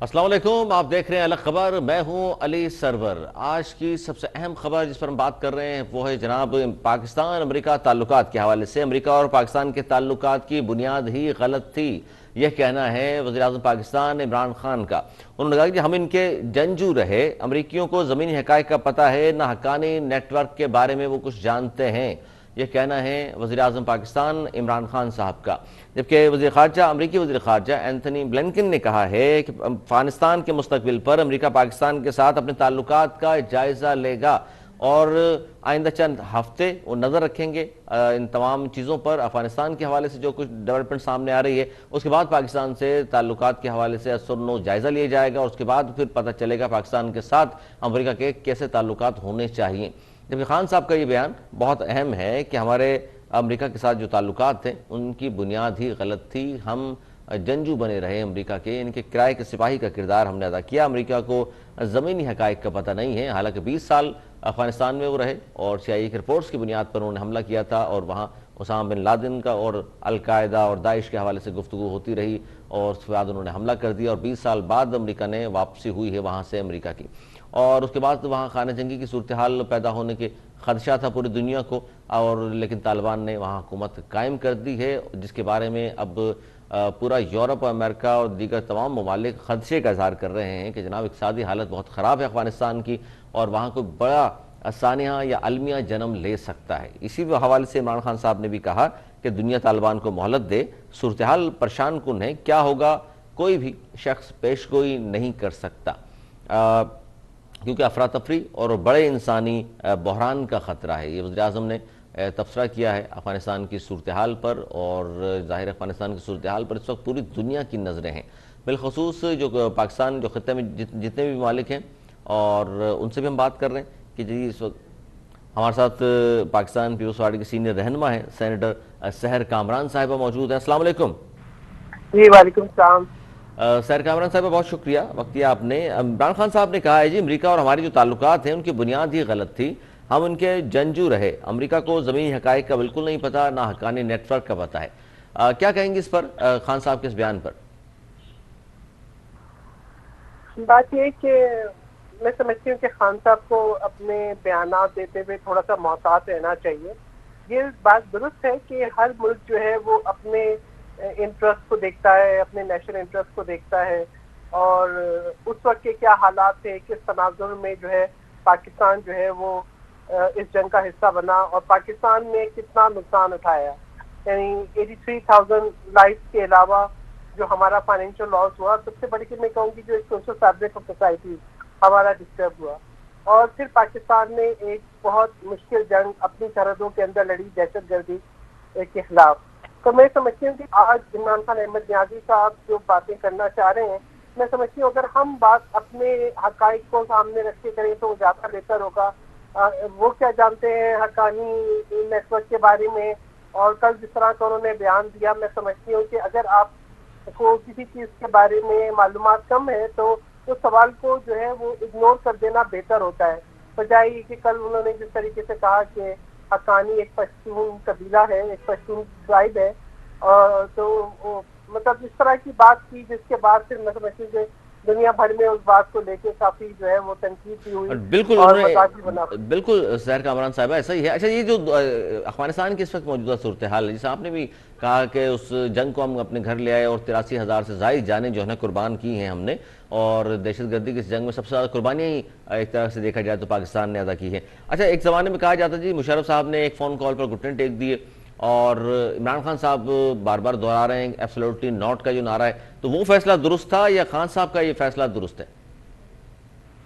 السلام علیکم، آپ دیکھ رہے ہیں الگ خبر، میں ہوں علی سرور۔ آج کی سب سے اہم خبر جس پر ہم بات کر رہے ہیں وہ ہے جناب پاکستان امریکہ تعلقات کے حوالے سے۔ امریکہ اور پاکستان کے تعلقات کی بنیاد ہی غلط تھی، یہ کہنا ہے وزیر اعظم پاکستان عمران خان کا۔ انہوں نے کہا کہ ہم ان کے جنگجو رہے، امریکیوں کو زمینی حقائق کا پتہ ہے، نہ حقانی نیٹ ورک کے بارے میں وہ کچھ جانتے ہیں، یہ کہنا ہے وزیر اعظم پاکستان عمران خان صاحب کا۔ جبکہ امریکی وزیر خارجہ اینتھنی بلنکن نے کہا ہے کہ افغانستان کے مستقبل پر امریکہ پاکستان کے ساتھ اپنے تعلقات کا جائزہ لے گا اور آئندہ چند ہفتے وہ نظر رکھیں گے ان تمام چیزوں پر۔ افغانستان کے حوالے سے جو کچھ ڈیولپمنٹ سامنے آ رہی ہے، اس کے بعد پاکستان سے تعلقات کے حوالے سے اثر و جائزہ لیا جائے گا، اور اس کے بعد پھر پتہ چلے گا پاکستان کے ساتھ امریکہ کے کیسے تعلقات ہونے چاہیے۔ جبکہ خان صاحب کا یہ بیان بہت اہم ہے کہ ہمارے امریکہ کے ساتھ جو تعلقات تھے ان کی بنیاد ہی غلط تھی، ہم جنگجو بنے رہے امریکہ کے، ان کے کرائے کے سپاہی کا کردار ہم نے ادا کیا، امریکہ کو زمینی حقائق کا پتہ نہیں ہے۔ حالانکہ 20 سال افغانستان میں وہ رہے اور سی آئی اے کے رپورٹس کی بنیاد پر انہوں نے حملہ کیا تھا، اور وہاں اسامہ بن لادن کا اور القاعدہ اور داعش کے حوالے سے گفتگو ہوتی رہی، اور اس کے بعد انہوں نے حملہ کر دیا، اور 20 سال بعد امریکہ نے واپسی ہوئی ہے وہاں سے امریکہ کی، اور اس کے بعد وہاں خانہ جنگی کی صورتحال پیدا ہونے کے خدشہ تھا پوری دنیا کو، اور لیکن طالبان نے وہاں حکومت قائم کر دی ہے، جس کے بارے میں اب پورا یورپ، امریکہ اور دیگر تمام ممالک خدشے کا اظہار کر رہے ہیں کہ جناب اقتصادی حالت بہت خراب ہے افغانستان کی، اور وہاں کوئی بڑا سانحہ یا المیہ جنم لے سکتا ہے۔ اسی حوالے سے عمران خان صاحب نے بھی کہا کہ دنیا طالبان کو مہلت دے، صورتحال پریشان کن ہے، کیا ہوگا کوئی بھی شخص پیش گوئی نہیں کر سکتا، کیونکہ افراتفری اور بڑے انسانی بحران کا خطرہ ہے۔ یہ وزیراعظم نے تبصرہ کیا ہے افغانستان کی صورتحال پر، اور ظاہر افغانستان کی صورتحال پر اس وقت پوری دنیا کی نظریں ہیں، بالخصوص جو پاکستان جو خطے میں جتنے بھی ممالک ہیں، اور ان سے بھی ہم بات کر رہے ہیں کہ جی اس وقت ہمارے ساتھ پاکستان پیپلز پارٹی کے سینئر رہنما ہیں سینیٹر سحر کامران صاحبہ موجود ہیں۔ السلام علیکم جی وعلیکم السلام۔ سحر کامران صاحبہ، بہت شکریہ وقت دیا آپ نے۔ عمران خان صاحب نے کہا ہے جی امریکہ اور ہماری جو تعلقات ہیں ان کی بنیاد ہی غلط تھی، ہم ان کے جنگجو رہے، امریکہ کو زمینی حقائق کا بالکل نہیں پتہ، نہ حقانی نیٹ ورک کا پتہ ہے۔ کیا کہیں گے اس پر، خان صاحب کے اس بیان پر؟ بات یہ ہے کہ میں سمجھتی ہوں کہ خان صاحب کو اپنے بیانات دیتے ہوئے تھوڑا سا محتاط رہنا چاہیے۔ یہ بات درست ہے کہ ہر ملک جو ہے وہ اپنے انٹرسٹ کو دیکھتا ہے، اپنے نیشنل انٹرسٹ کو دیکھتا ہے، اور اس وقت کے کیا حالات تھے، کس تناظر میں جو ہے پاکستان جو ہے وہ اس جنگ کا حصہ بنا، اور پاکستان نے کتنا نقصان اٹھایا۔ یعنی 83,000 لائف کے علاوہ جو ہمارا فائنینشیل لاس ہوا، سب سے بڑی چیز میں کہوں گی جو ایک سوشل فیبرک آف سوسائٹی ہمارا ڈسٹرب ہوا، اور پھر پاکستان نے ایک بہت مشکل جنگ اپنی سرحدوں کے اندر لڑی دہشت گردی کے خلاف۔ تو میں سمجھتی ہوں کہ آج عمران خان احمد نیازی صاحب جو باتیں کرنا چاہ رہے ہیں، میں سمجھتی ہوں اگر ہم بات اپنے حقائق کو سامنے رکھ کے کریں تو وہ زیادہ بہتر ہوگا۔ وہ کیا جانتے ہیں حقانی نیٹ ورک کے بارے میں، اور کل جس طرح کا انہوں نے بیان دیا، میں سمجھتی ہوں کہ اگر آپ کو کسی چیز کے بارے میں معلومات کم ہے تو اس سوال کو جو ہے وہ اگنور کر دینا بہتر ہوتا ہے، بجائے یہ کہ کل انہوں نے جس طریقے سے کہا کہ حقانی ایک پشتون قبیلہ ہے، ایک پشتون ٹرائب ہے، تو مطلب اس طرح کی بات کی، جس کے بعد پھر میں سمجھتی ہوں کہ دنیا بھر میں اس بات کو لے کے کافی جو ہے وہ تنقید بھی ہوئی بالکل اور انہوں مزاقی بنا۔ نے بالکل سحر کامران صاحبہ ایسا ہی ہے۔ اچھا، یہ جو افغانستان کی اس وقت موجودہ صورتحال ہے، جیسے آپ نے بھی کہا کہ اس جنگ کو ہم اپنے گھر لے آئے اور 83,000 سے زائد جانیں جو ہے نا قربان کی ہیں ہم نے، اور دہشت گردی کی اس جنگ میں سب سے زیادہ قربانیاں ہی ایک طرح سے دیکھا جائے تو پاکستان نے ادا کی ہیں۔ اچھا، ایک زمانے میں کہا جاتا جی مشرف صاحب نے ایک فون کال پر گھٹنے ٹیک دیے، اور عمران خان صاحب بار بار دہرا رہے ہیں ایبسولوٹلی ناٹ کا جو نعرہ ہے، تو وہ فیصلہ درست تھا یا خان صاحب کا یہ فیصلہ درست ہے؟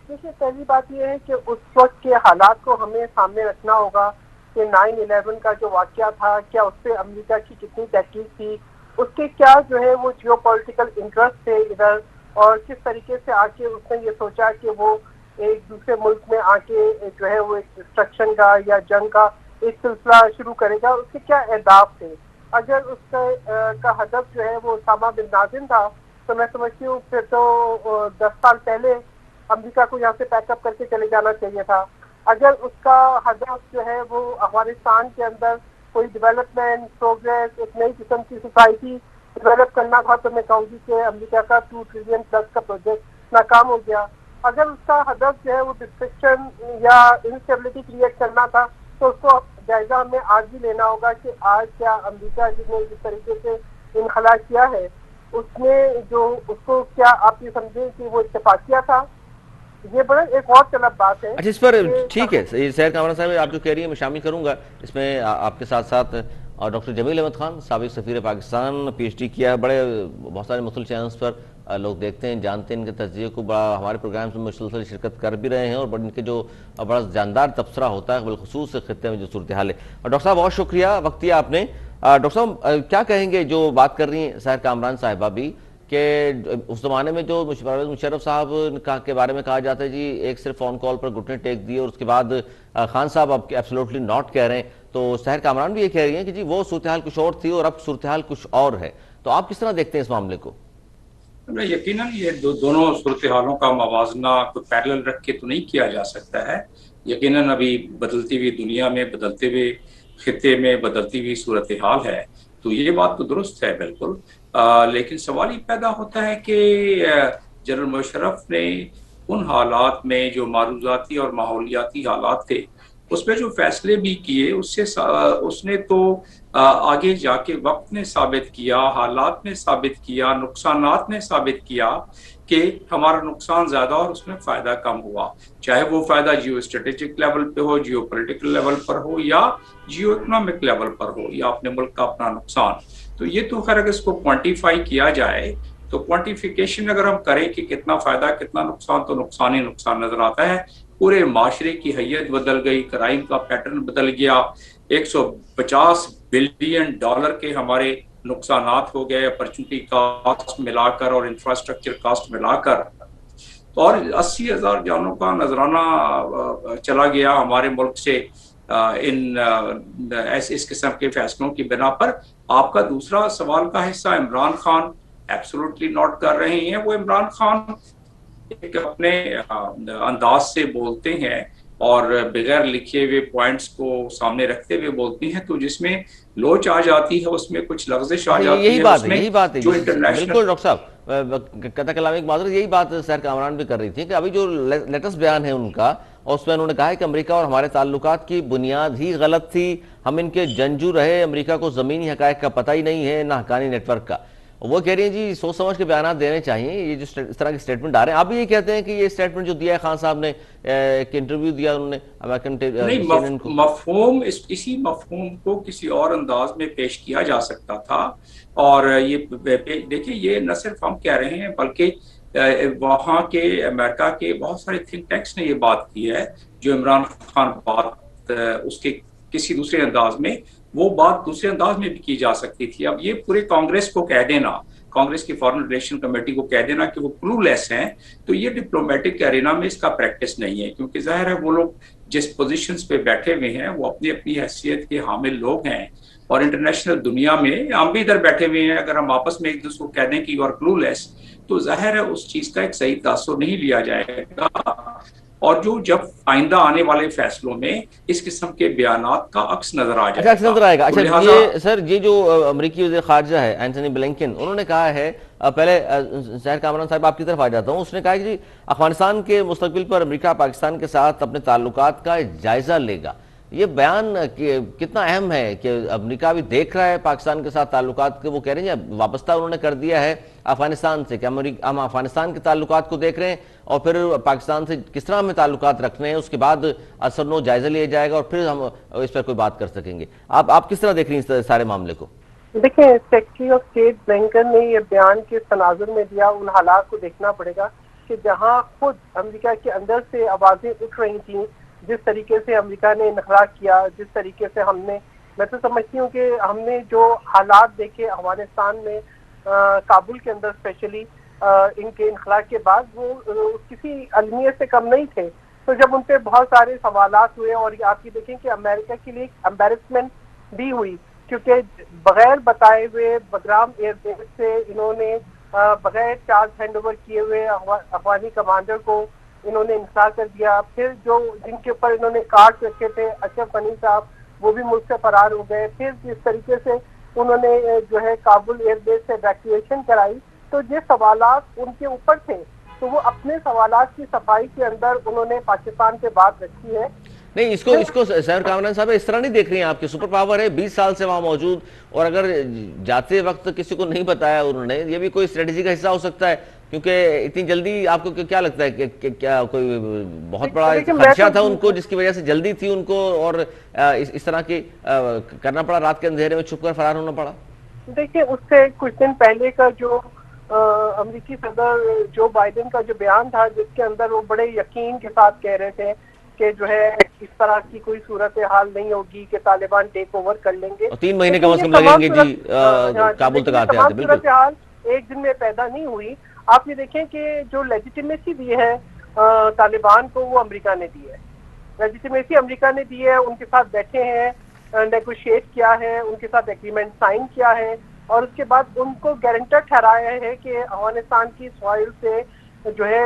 دیکھیے، پہلی بات یہ ہے کہ اس وقت کے حالات کو ہمیں سامنے رکھنا ہوگا کہ 9/11 کا جو واقعہ تھا، کیا اس پہ امریکہ کی کتنی تحقیق تھی، اس کے کیا جو ہے وہ جیو پولیٹیکل انٹرسٹ تھے ادھر، اور کس طریقے سے آ کے اس نے یہ سوچا کہ وہ ایک دوسرے ملک میں آ کے جو ہے وہ ایک ڈسٹرکشن کا یا جنگ کا ایک سلسلہ شروع کرے گا، اس کے کیا اہداف تھے۔ اگر اس کا ہدف جو ہے وہ اسامہ بن لادن تھا تو میں سمجھتی ہوں پھر تو 10 سال پہلے امریکہ کو یہاں سے پیک اپ کر کے چلے جانا چاہیے تھا۔ اگر اس کا ہدف جو ہے وہ افغانستان کے اندر کوئی ڈیولپمنٹ، پروگریس، ایک نئی قسم کی سوسائٹی ڈیولپ کرنا تھا تو میں کہوں گی کہ امریکہ کا 2 ٹریلین پلس کا پروجیکٹ ناکام ہو گیا. اگر اس کا ہدف جو ہے وہ ڈسٹرکشن یا انسٹیبلٹی کریٹ کرنا تھا تو اس کو جائزہ ہمیں آج بھی لینا ہوگا کہ آج کیا امریکہ نے جس طریقے سے انخلا کیا ہے اس میں جو اس کو کیا آپ یہ سمجھیں کہ وہ اتفاقیہ تھا. یہ بڑا ایک اور طلب بات ہے. اچھا اس پر ٹھیک ہے سحر کامران صاحب آپ جو کہہ رہی ہیں میں شامل کروں گا اس میں آپ کے ساتھ ساتھ اور ڈاکٹر جمیل احمد خان سابق سفیر پاکستان پی ایچ ڈی کیا ہے. بڑے بہت سارے مختلف چینلز پر لوگ دیکھتے ہیں جانتے ہیں ان کے تجزیے کو, بڑا ہمارے پروگرامز میں مسلسل شرکت کر بھی رہے ہیں اور ان کے جو بڑا جاندار تبصرہ ہوتا ہے بالخصوص خطے میں جو صورتحال ہے. اور ڈاکٹر صاحب بہت شکریہ وقت دیا آپ نے. ڈاکٹر صاحب کیا کہیں گے جو بات کر رہی ہیں سحر کامران صاحبہ بھی کہ اس زمانے میں جو مشرف صاحب کے بارے میں کہا جاتا ہے جی ایک صرف فون کال پر گھٹنے ٹیک دیے اور اس کے بعد خان صاحب اب ایبسولوٹلی ناٹ کہہ رہے ہیں, تو سحر کامران بھی یہ کہہ رہی ہیں کہ جی وہ صورتحال کچھ اور تھی اور اب صورتحال کچھ اور ہے. تو آپ کس طرح دیکھتے ہیں اس معاملے کو؟ یقیناً یہ دونوں صورتحالوں کا موازنہ کوئی پیرلل رکھ کے تو نہیں کیا جا سکتا ہے. یقیناً ابھی بدلتی ہوئی دنیا میں, بدلتے ہوئے خطے میں بدلتی ہوئی صورتحال ہے, تو یہ بات تو درست ہے بالکل. لیکن سوال یہ پیدا ہوتا ہے کہ جنرل مشرف نے ان حالات میں جو معروضاتی اور ماحولیاتی حالات تھے اس میں جو فیصلے بھی کیے اس نے تو آگے جا کے وقت نے ثابت کیا, حالات نے ثابت کیا, نقصانات نے ثابت کیا کہ ہمارا نقصان زیادہ اور اس میں فائدہ کم ہوا. چاہے وہ فائدہ جیو اسٹریٹجک لیول پہ ہو, جیو پولیٹیکل لیول پر ہو یا جیو اکنامک لیول پر ہو, یا اپنے ملک کا اپنا نقصان. تو یہ تو خیر اگر اس کو کوانٹیفائی کیا جائے تو کوانٹیفیکیشن اگر ہم کریں کہ کتنا فائدہ کتنا نقصان, تو نقصان ہی نقصان نظر آتا ہے. پورے معاشرے کی حیت بدل گئی, کرائم کا پیٹرن بدل گیا, $150 بلین کے ہمارے نقصانات ہو گئے اپرچونٹی کاسٹ ملا کر اور انفراسٹرکچر کاسٹ ملا کر, اور 80,000 جانوں کا نذرانہ چلا گیا ہمارے ملک سے اس قسم کے فیصلوں کی بنا پر. آپ کا دوسرا سوال کا حصہ عمران خان ایبسولوٹلی نوٹ کر رہے ہیں. وہ عمران خان ایک اپنے انداز سے بولتے ہیں اور بغیر لکھے ہوئے پوائنٹس کو سامنے رکھتے ہوئے بولتی ہیں, تو جس میں لوچ آ جاتی ہے, اس میں کچھ لغزش آ جاتی ہے. یہی بات ہے بالکل ڈاکٹر صاحب قطع کلام ایک معذرت, یہی بات سحر کامران بھی کر رہی تھی کہ ابھی جو لیٹسٹ بیان ہے ان کا, اور اس میں انہوں نے کہا ہے کہ امریکہ اور ہمارے تعلقات کی بنیاد ہی غلط تھی, ہم ان کے جنجو رہے, امریکہ کو زمینی حقائق کا پتہ ہی نہیں ہے نہ حقانی نیٹ ورک کا. وہ کہہ رہی ہیں جی سوچ سمجھ کے بیانات دینے چاہیے. یہ جو اس طرح کے سٹیٹمنٹ آ رہے ہیں, آپ بھی یہ کہتے ہیں کہ یہ سٹیٹمنٹ جو دیا ہے خان صاحب نے, ایک انٹرویو دیا انہوں نے امریکن کو, مفہوم اسی مفہوم کو کسی اور انداز میں پیش کیا جا سکتا تھا. اور یہ دیکھیں یہ نہ صرف ہم کہہ رہے ہیں بلکہ وہاں کے امریکہ کے بہت سارے تھنک ٹینکس نے یہ بات کی ہے. جو عمران خان بات اس کے کسی دوسرے انداز میں, وہ بات دوسرے انداز میں بھی کی جا سکتی تھی. اب یہ پورے کانگریس کو کہہ دینا, کانگریس کی فارن ریلیشن کمیٹی کو کہہ دینا کہ وہ کلو لیس ہیں, تو یہ ڈپلومیٹک ارینا میں اس کا پریکٹس نہیں ہے. کیونکہ ظاہر ہے وہ لوگ جس پوزیشنز پہ بیٹھے ہوئے ہیں وہ اپنی اپنی حیثیت کے حامل لوگ ہیں, اور انٹرنیشنل دنیا میں ہم بھی ادھر بیٹھے ہوئے ہیں. اگر ہم آپس میں ایک دوسرے کو کہہ دیں کہ یو آر کلو لیس, تو ظاہر ہے اس چیز کا ایک صحیح تاثر نہیں لیا جائے گا. اور جب آئندہ آنے والے فیصلوں میں اس قسم کے بیانات کا عکس نظر آ جائے گا. نظر آئے گا. اچھا یہ سر یہ جو امریکی وزیر خارجہ ہے اینتھنی بلنکن, انہوں نے کہا ہے, پہلے سحر کامران صاحب آپ کی طرف آ جاتا ہوں, اس نے کہا کہ جی افغانستان کے مستقبل پر امریکہ پاکستان کے ساتھ اپنے تعلقات کا جائزہ لے گا. یہ بیان کتنا اہم ہے کہ امریکہ بھی دیکھ رہا ہے پاکستان کے ساتھ تعلقات کے, وہ کہہ رہے ہیں وابستہ انہوں نے کر دیا ہے افغانستان سے کہ ہم افغانستان کے تعلقات کو دیکھ رہے ہیں اور پھر پاکستان سے کس طرح ہمیں تعلقات رکھنے ہیں, اس کے بعد اثر نو جائزہ لیا جائے گا اور پھر ہم اس پر کوئی بات کر سکیں گے. آپ کس طرح دیکھ رہی ہیں اس سارے معاملے کو؟ دیکھیں سیکرٹری آف اسٹیٹ بلنکن نے یہ بیان کس تناظر میں دیا, ان حالات کو دیکھنا پڑے گا کہ جہاں خود امریکہ کے اندر سے آوازیں اٹھ رہی تھیں, جس طریقے سے امریکہ نے انخلا کیا, جس طریقے سے ہم نے, میں تو سمجھتی ہوں کہ ہم نے جو حالات دیکھے افغانستان میں کابل کے اندر اسپیشلی ان کے انخلا کے بعد, وہ کسی المیت سے کم نہیں تھے. تو جب ان پہ بہت سارے سوالات ہوئے, اور آپ یہ دیکھیں کہ امریکہ کے لیے امبیرسمنٹ بھی ہوئی, کیونکہ بغیر بتائے ہوئے بگرام ایئر بیس سے انہوں نے بغیر چارج ہینڈ اوور کیے ہوئے افغانی کمانڈر کو انہوں نے انخلا کر دیا. پھر جن کے اوپر انہوں نے کارڈ رکھے تھے اشرف غنی صاحب, وہ بھی ملک سے فرار ہو گئے. پھر جس طریقے سے انہوں نے جو ہے کابل ایئر بیس سے ایویکویشن کرائی، تو یہ سوالات ان کے اوپر تھے، تو وہ اپنے سوالات کی صفائی کے اندر انہوں نے پاکستان پہ بات رکھی ہے۔ نہیں، اس کو سینیٹر کامران صاحب اس طرح نہیں دیکھ رہی ہیں آپ کی سپر پاور ہے 20 سال سے وہاں موجود، اور اگر جاتے وقت کسی کو نہیں بتایا انہوں نے، یہ بھی کوئی اسٹریٹجی کا حصہ ہو سکتا ہے؟ کیونکہ اتنی جلدی آپ کو کیا لگتا ہے کہ کیا کوئی بہت بڑا خدشہ تھا ان کو جس کی وجہ سے جلدی تھی ان کو، اور اس طرح کی کرنا پڑا، رات کے اندھیرے میں چھپ کر فرار ہونا پڑا؟ دیکھیں، اس سے کچھ دن پہلے کا جو امریکی صدر جو بائیڈن کا جو بیان تھا، جس کے اندر وہ بڑے یقین کے ساتھ کہہ رہے تھے کہ جو ہے اس طرح کی کوئی صورتحال نہیں ہوگی کہ طالبان ٹیک اوور کر لیں گے، 3 مہینے کم از کم لگیں گے جی کابل تک آتے آتے۔ بالکل، صورتحال ایک دن میں پیدا نہیں ہوئی۔ آپ یہ دیکھیں کہ جو لیجیٹیمیسی دی ہے طالبان کو، وہ امریکہ نے دی ہے، لیجیٹیمیسی امریکہ نے دی ہے، ان کے ساتھ بیٹھے ہیں، نیگوشیٹ کیا ہے، ان کے ساتھ ایگریمنٹ سائن کیا ہے، اور اس کے بعد ان کو گارنٹر ٹھہرایا ہے کہ افغانستان کی سوائل سے جو ہے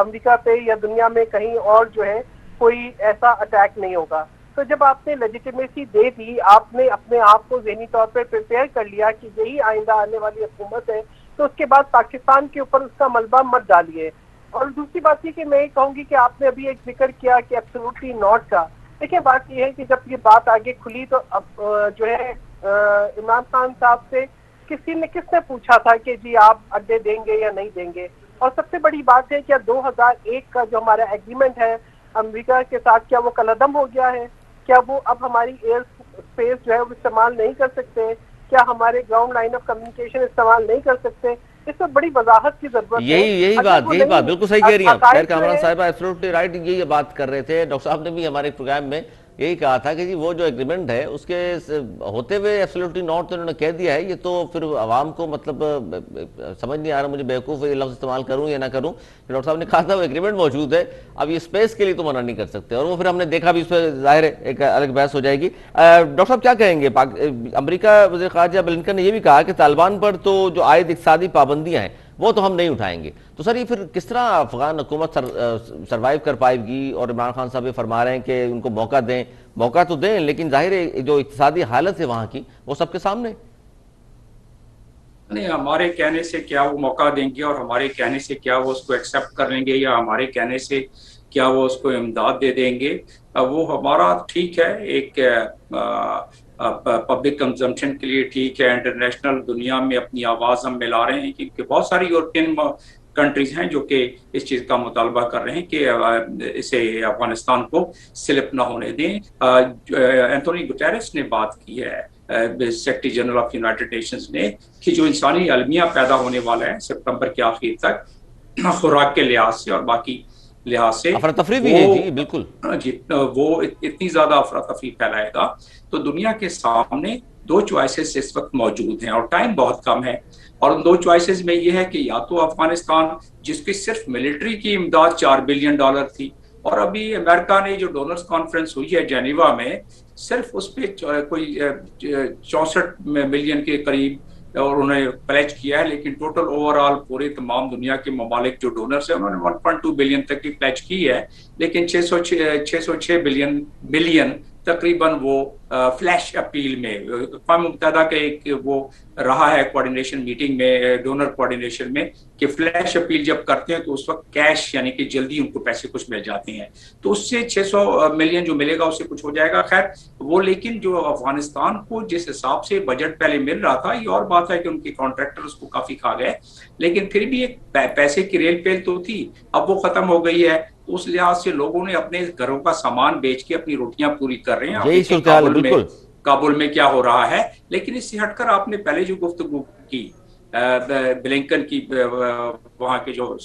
امریکہ پہ یا دنیا میں کہیں اور جو ہے کوئی ایسا اٹیک نہیں ہوگا۔ تو جب آپ نے لیجیٹیمیسی دے دی، آپ نے اپنے آپ کو ذہنی طور پہ پریپیئر کر لیا کہ یہی آئندہ آنے والی حکومت ہے، تو اس کے بعد پاکستان کے اوپر اس کا ملبہ مت ڈالیے۔ اور دوسری بات یہ کہ میں یہ کہوں گی کہ آپ نے ابھی ایک ذکر کیا کہ ایبسولوٹلی ناٹ کا، دیکھیں بات یہ ہے کہ جب یہ بات آگے کھلی تو اب جو ہے عمران خان صاحب سے کس نے پوچھا تھا کہ جی آپ اڈے دیں گے یا نہیں دیں گے؟ اور سب سے بڑی بات ہے کہ 2001 کا جو ہمارا ایگریمنٹ ہے امریکہ کے ساتھ، کیا وہ کالعدم ہو گیا ہے؟ کیا وہ اب ہماری ایئر اسپیس جو ہے وہ استعمال نہیں کر سکتے؟ کیا ہمارے گراؤنڈ لائن آف کمیونیکیشن استعمال نہیں کر سکتے؟ اس میں بڑی وضاحت کی ضرورت ہے۔ یہی بات بالکل صحیح کہہ رہی ہیں آپ خیر کامران صاحبہ، ایبسولوٹلی رائٹ، یہی بات کر رہے تھے ڈاکٹر صاحب نے بھی ہمارے پروگرام میں یہی کہا تھا کہ جی وہ جو ایگریمنٹ ہے اس کے ہوتے ہوئے ایبسولوٹلی ناٹ تو انہوں نے کہہ دیا ہے، یہ تو پھر عوام کو مطلب سمجھ نہیں آ رہا مجھے بیوقوف یہ لفظ استعمال کروں یا نہ کروں، ڈاکٹر صاحب نے کہا تھا وہ ایگریمنٹ موجود ہے، اب یہ اسپیس کے لیے تو منع نہیں کر سکتے، اور وہ پھر ہم نے دیکھا بھی اس پہ ظاہر ہے ایک الگ بحث ہو جائے گی۔ ڈاکٹر صاحب کیا کہیں گے؟ امریکہ وزیر خارجہ بلنکن نے یہ بھی کہا کہ طالبان پر تو جو عائد اقتصادی پابندیاں ہیں وہ تو ہم نہیں اٹھائیں گے، تو سر یہ پھر کس طرح افغان حکومت سروائیو کر پائے گی؟ اور عمران خان صاحب یہ فرما رہے ہیں کہ ان کو موقع تو دیں، لیکن ظاہر ہے جو اقتصادی حالت ہے وہاں کی وہ سب کے سامنے۔ نہیں، ہمارے کہنے سے کیا وہ موقع دیں گے، اور ہمارے کہنے سے کیا وہ اس کو ایکسیپٹ کر لیں گے، یا ہمارے کہنے سے کیا وہ اس کو امداد دے دیں گے؟ وہ ہمارا ٹھیک ہے، ایک پبلک کنزمپشن کے لیے ٹھیک ہے، انٹرنیشنل دنیا میں اپنی آواز ہم ملا رہے ہیں، کیونکہ بہت ساری یورپین کنٹریز ہیں جو کہ اس چیز کا مطالبہ کر رہے ہیں کہ اسے افغانستان کو سلپ نہ ہونے دیں۔ اینتھونی گٹیرس نے بات کی ہے، secretary general of United nations نے، کہ جو انسانی المیہ پیدا ہونے والا ہے سپتمبر کے آخر تک خوراک کے لحاظ سے اور باقی لحاظ سے، افراتفری بھی ہے جی، بالکل جی، وہ اتنی زیادہ افراتفری پھیلائے گا، تو دنیا کے سامنے 2 چوائسز اس وقت موجود ہیں، اور ٹائم بہت کم ہے، اور ان 2 چوائسز میں یہ ہے کہ یا تو افغانستان جس کی صرف ملٹری کی امداد $4 بلین تھی، اور ابھی امریکہ نے جو ڈونرز کانفرنس ہوئی ہے جنیوا میں، صرف اس پہ کوئی 64 ملین کے قریب اور انہوں نے پلیج کیا ہے، لیکن ٹوٹل اوور آل پورے تمام دنیا کے ممالک جو ڈونرز ہیں انہوں نے 1.2 بلین تک کی پلیج کی ہے، لیکن 606 ملین تقریباً وہ فلیش اپیل میں اقوام متحدہ کا ایک وہ رہا ہے کوارڈینیشن میٹنگ میں، ڈونر کوارڈینیشن میں، کہ فلیش اپیل جب کرتے ہیں تو اس وقت کیش یعنی کہ جلدی ان کو پیسے کچھ مل جاتے ہیں، تو اس سے 600 ملین جو ملے گا اس سے کچھ ہو جائے گا۔ خیر وہ، لیکن جو افغانستان کو جس حساب سے بجٹ پہلے مل رہا تھا، یہ اور بات ہے کہ ان کے کانٹریکٹر اس کو کافی کھا گئے، لیکن پھر بھی ایک پیسے کی ریل پیل تو تھی، اب وہ ختم ہو گئی ہے، تو اس لحاظ سے لوگوں نے اپنے گھروں کا سامان بیچ کے اپنی روٹیاں پوری کر رہے ہیں۔ یہی صورتحال ہے بالکل۔ کابل میں کیا ہو رہا ہے، لیکن اس سے ہٹ کر آپ نے پہلے جو گفتگو کی بلنکن کی، وہاں کے جو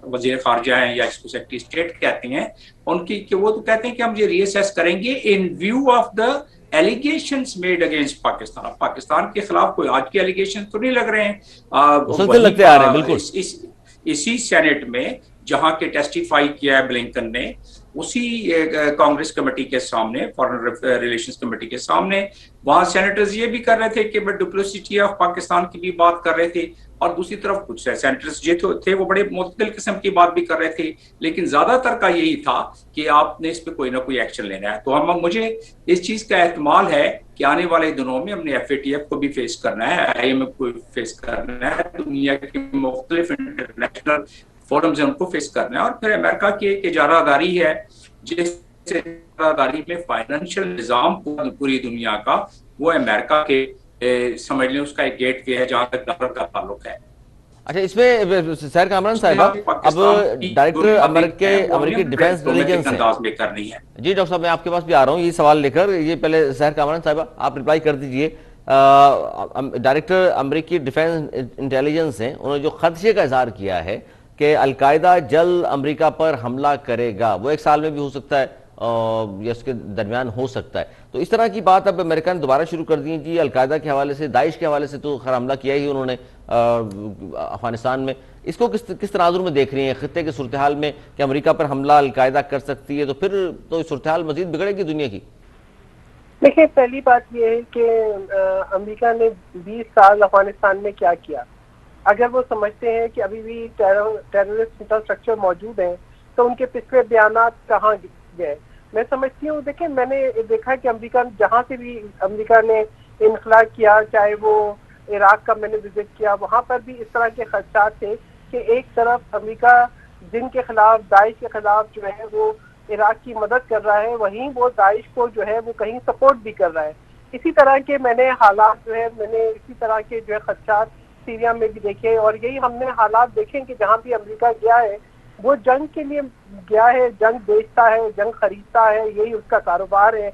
وزیر خارجہ ہیں یا اس کو سیکرٹری اسٹیٹ کہتے ہیں ان کی، کہ وہ تو کہتے ہیں کہ ہم یہ ری اسیس کریں گے in view of the allegations made against Pakistan. Pakistan کے خلاف کوئی آج کے ایلیگیشن تو نہیں لگ رہے ہیں، لگتے آ رہے ہیں بالکل۔ اسی سینٹ میں جہاں کے ٹیسٹیفائی کیا ہے بلنکن نے، اسی کانگریس کمیٹی کے سامنے، فارن ریلیشنز کمیٹی کے سامنے، وہاں سینیٹرز یہ بھی کر رہے تھے کہ ڈپلوسٹی آف پاکستان کی بھی بات کر رہے تھے، اور دوسری طرف کچھ سینیٹرز جو تھے وہ بڑے معتدل قسم کی بات بھی کر رہے تھے، لیکن زیادہ تر کا یہی تھا کہ آپ نے اس پہ کوئی نہ کوئی ایکشن لینا ہے۔ تو مجھے اس چیز کا احتمال ہے کہ آنے والے دنوں میں ہم نے FATF کو بھی فیس کرنا ہے, IMF کو بھی فیس کرنا ہے, دنیا کے مختلف انٹرنیشنل فورمز ہیں ان کو فیس کرنا ہے. اور پھر امریکہ کی ایک اجارہ داری ہے جس اجارہ داری میں فائنینشیل نظام پوری دنیا کا وہ امریکہ کے سمجھ لیں اس کا ایک گیٹ وے ہے جہاں تک ڈالر کا تعلق ہے. اچھا, اس میں سیر کامران صاحبہ اب ڈائریکٹر امریکی ڈیفینس انٹیلیجنس میں کرنی ہے. جی ڈاکٹر صاحب, میں آپ کے پاس بھی آ رہا ہوں یہ سوال لے کر. یہ پہلے سیر کامران صاحبہ آپ رپلائی کر دیجئے. ڈائریکٹر امریکی ڈیفینس انٹیلیجنس ہیں, انہوں نے جو خدشے کا اظہار کیا ہے کہ القاعدہ جلد امریکہ پر حملہ کرے گا, وہ 1 سال میں بھی ہو سکتا ہے یا اس کے درمیان ہو سکتا ہے, تو اس طرح کی بات اب امریکہ نے دوبارہ شروع کر دی جی القاعدہ کے حوالے سے, داعش کے حوالے سے تو خیر حملہ کیا ہی انہوں نے افغانستان میں. اس کو کس تناظر میں دیکھ رہی ہیں خطے کے صورتحال میں کہ امریکہ پر حملہ القاعدہ کر سکتی ہے, تو پھر تو صورتحال مزید بگڑے گی دنیا کی؟ دیکھیں, پہلی بات یہ ہے کہ امریکہ نے 20 سال افغانستان میں کیا کیا. اگر وہ سمجھتے ہیں کہ ابھی بھی ٹیررسٹ انفراسٹرکچر موجود ہیں تو ان کے پچھلے بیانات کہاں گئے. میں سمجھتی ہوں, دیکھیں میں نے دیکھا کہ امریکہ جہاں سے بھی امریکہ نے انخلا کیا, چاہے وہ عراق کا میں نے وزٹ کیا, وہاں پر بھی اس طرح کے خدشات تھے کہ ایک طرف امریکہ جن کے خلاف داعش کے خلاف جو ہے وہ عراق کی مدد کر رہا ہے, وہیں وہ داعش کو جو ہے وہ کہیں سپورٹ بھی کر رہا ہے. اسی طرح کے میں نے حالات جو ہے میں نے اسی طرح کے جو ہے خدشات سیریا میں بھی دیکھے, اور یہی ہم نے حالات دیکھیں کہ جہاں بھی امریکہ گیا ہے وہ جنگ کے لیے گیا ہے, جنگ بیچتا ہے, جنگ خریدتا ہے, یہی اس کا کاروبار ہے.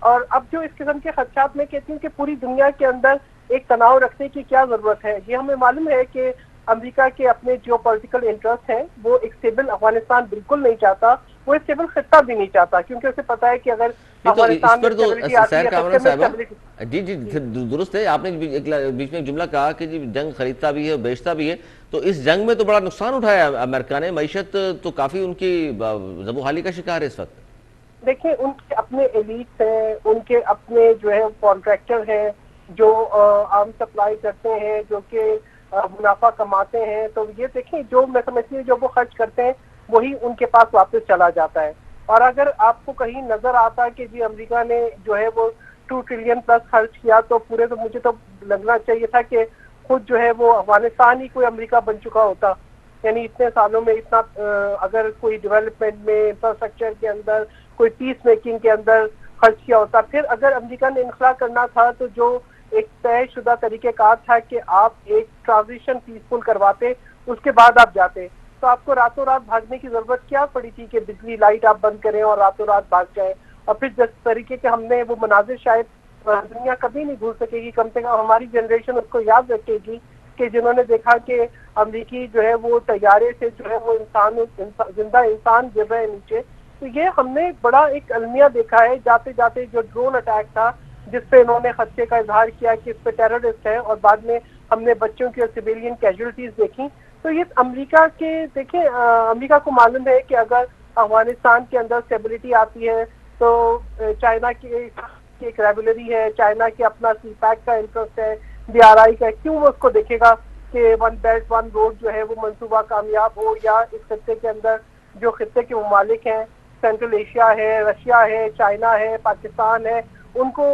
اور اب جو اس قسم کے خدشات میں کہتی ہوں کہ پوری دنیا کے اندر ایک تناؤ رکھنے کی کیا ضرورت ہے. یہ ہمیں معلوم ہے کہ امریکہ کے اپنے جیو پولیٹیکل انٹرسٹ ہیں, وہ ایک اسٹیبل افغانستان بالکل نہیں چاہتا, وہ اسٹیبل خطہ بھی نہیں چاہتا, کیونکہ اسے پتا ہے کہ اگر افغانستان میں اسٹیبلٹی آتی ہے. جی جی درست ہے, آپ نے بیچ میں جملہ کہا کہ جی جنگ خریدتا بھی ہے, بیچتا بھی ہے, تو اس جنگ میں تو بڑا نقصان اٹھایا امریکہ نے, معیشت تو کافی ان کی زبوحالی کا شکار ہے اس وقت. دیکھیں, ان کے اپنے ایلیٹس ہیں, ان کے اپنے جو ہے کانٹریکٹر ہیں جو عام سپلائی کرتے ہیں, جو کہ منافع کماتے ہیں. تو یہ دیکھیں, جو میں سمجھتی ہوں جو وہ خرچ کرتے ہیں وہی ان کے پاس واپس چلا جاتا ہے. اور اگر آپ کو کہیں نظر آتا کہ جی امریکہ نے جو ہے وہ 2 ٹریلین پلس خرچ کیا, تو پورے تو مجھے تو لگنا چاہیے تھا کہ خود جو ہے وہ افغانستان ہی کوئی امریکہ بن چکا ہوتا. یعنی اتنے سالوں میں اتنا اگر کوئی ڈیولپمنٹ میں, انفراسٹرکچر کے اندر, کوئی پیس میکنگ کے اندر خرچ کیا ہوتا. پھر اگر امریکہ نے انخلا کرنا تھا تو جو ایک طے شدہ طریقہ کار تھا کہ آپ ایک ٹرانزیشن پیسفل کرواتے, اس کے بعد آپ جاتے, تو آپ کو راتوں رات بھاگنے کی ضرورت کیا پڑی تھی کہ بجلی لائٹ آپ بند کریں اور راتوں رات بھاگ جائیں. اور پھر جس طریقے کے ہم نے وہ مناظر شاید دنیا کبھی نہیں بھول سکے گی, کم سے کم ہماری جنریشن اس کو یاد رکھے گی کہ جنہوں نے دیکھا کہ امریکی جو ہے وہ طیارے سے جو ہے وہ زندہ انسان گر رہے ہیں نیچے. تو یہ ہم نے بڑا ایک المیہ دیکھا ہے جاتے جاتے. جو ڈرون اٹیک تھا جس پہ انہوں نے خدشے کا اظہار کیا کہ اس پہ ٹیررسٹ ہے, اور بعد میں ہم نے بچوں کی اور سویلین کیجولٹیز دیکھی. تو یہ امریکہ کے دیکھیں, امریکہ کو معلوم ہے کہ اگر افغانستان کے اندر اسٹیبلٹی آتی ہے تو چائنا کی ایک ریولری ہے, چائنا کے اپنا سی پیک کا انٹرسٹ ہے, BRI کا, کیوں وہ اس کو دیکھے گا کہ 1 بیلٹ 1 روڈ جو ہے وہ منصوبہ کامیاب ہو, یا اس خطے کے اندر جو خطے کے ممالک ہیں, سینٹرل ایشیا ہے, رشیا ہے, چائنا ہے, پاکستان ہے, ان کو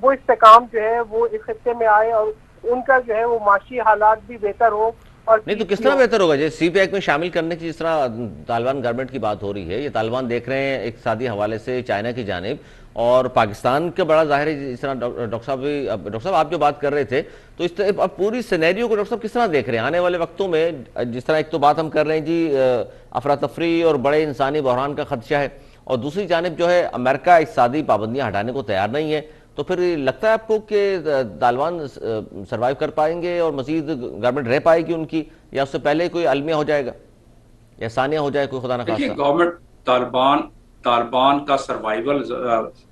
وہ استحکام جو ہے وہ اس خطے میں آئے اور ان کا جو ہے وہ معاشی حالات بھی بہتر ہو. نہیں تو کس طرح بہتر ہوگا جی سی پیک میں شامل کرنے کی, جس طرح طالبان گورنمنٹ کی بات ہو رہی ہے, یہ طالبان دیکھ رہے ہیں اقتصادی حوالے سے چائنا کی جانب, اور پاکستان کا بڑا ظاہر ہے جس طرح ڈاکٹر صاحب آپ جو بات کر رہے تھے, تو اس طرح پوری سینیریو کو ڈاکٹر صاحب کس طرح دیکھ رہے ہیں آنے والے وقتوں میں؟ جس طرح ایک تو بات ہم کر رہے ہیں جی افراتفری اور بڑے انسانی بحران کا خدشہ ہے, اور دوسری جانب جو ہے امریکہ اقتصادی پابندیاں ہٹانے کو تیار نہیں ہے. تو پھر لگتا ہے آپ کو کہ طالبان سروائیو کر پائیں گے اور مزید گورنمنٹ رہ پائے گی ان کی, یا اس سے پہلے کوئی المیہ ہو جائے گا یا ثانیہ ہو جائے کوئی خدا نخواستہ؟ دیکھیے, گورنمنٹ طالبان کا سروائیول